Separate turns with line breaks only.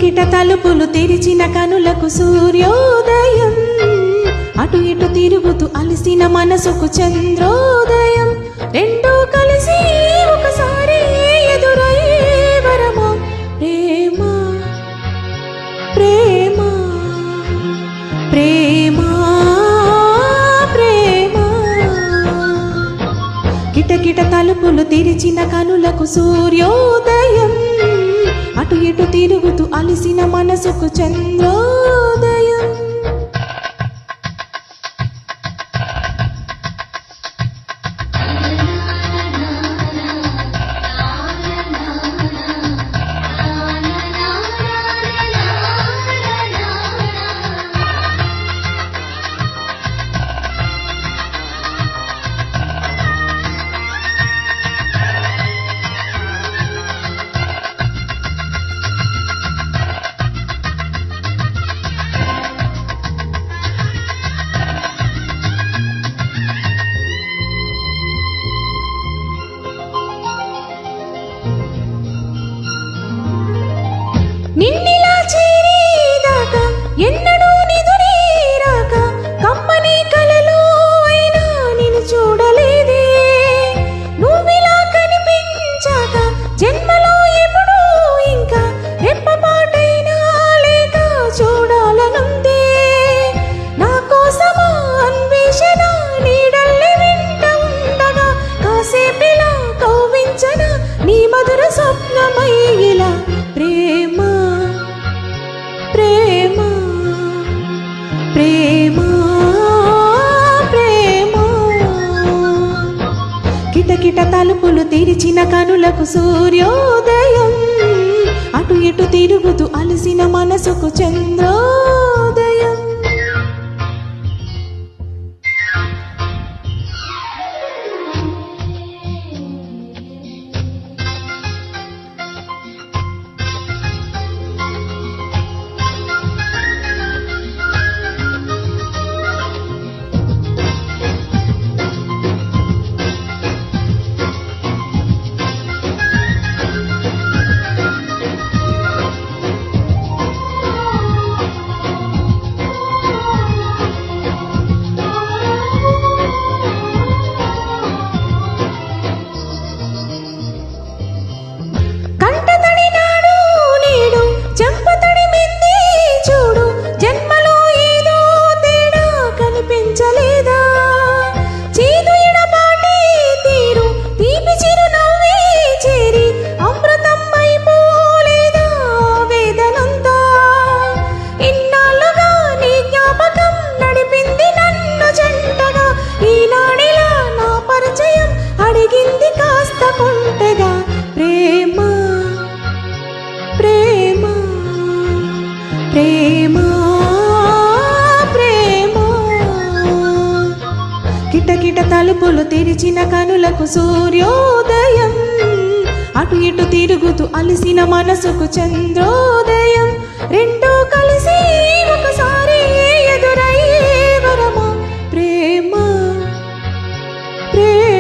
కిటకిట తలుపులు తెరిచిన కనులకు సూర్యోదయం, అటు ఇటు తిరుగుతూ అలసిన మనసుకు చంద్రోదయం. రెండూ కలిసి ఒకసారి ఎదురయ్యే వరమా ప్రేమ ప్రేమ ప్రేమ ప్రేమ. కిటకిట తలుపులు తెరిచిన కనులకు సూర్యోదయం, అటు ఇటు తిరుగుతూ అలసిన మనసుకు చంద్రోదయం. నిన్నిలా చేరేదాకా ఎన్నడూ నిదురేరాక కమ్మని కలలో అయినా నిన్ను చూడలేదే. నువ్విలా కనిపించాక జన్మలో ఎప్పుడూ ఇంకా రెప్పపాటైనా లేక చూడాలనుందే. నా కోసమా అన్వేషణ నీడల్లే వెంట ఉండగా కాసేపిలా కవ్వించన నీ మధుర స్వప్నమై ఇలా ప్రేమ ప్రేమ ప్రేమ ప్రేమ. కిటకిట తలుపులు తెరిచిన కనులకు సూర్యోదయం, అటు ఇటు తిరుగుతూ అలసిన మనసుకు చంద్రోదయం. అడిగింది కాస్త కొంటెగా ప్రేమ ప్రేమ ప్రేమ ప్రేమ. కిటకిట తలుపులు తెరిచిన కనులకు సూర్యోదయం, అటు ఇటు తిరుగుతూ అలసిన మనసుకు చంద్రోదయం. రెండూ కలిసి ఒకసారి ఎదురయ్యే వరమా ప్రేమ ప్రేమ.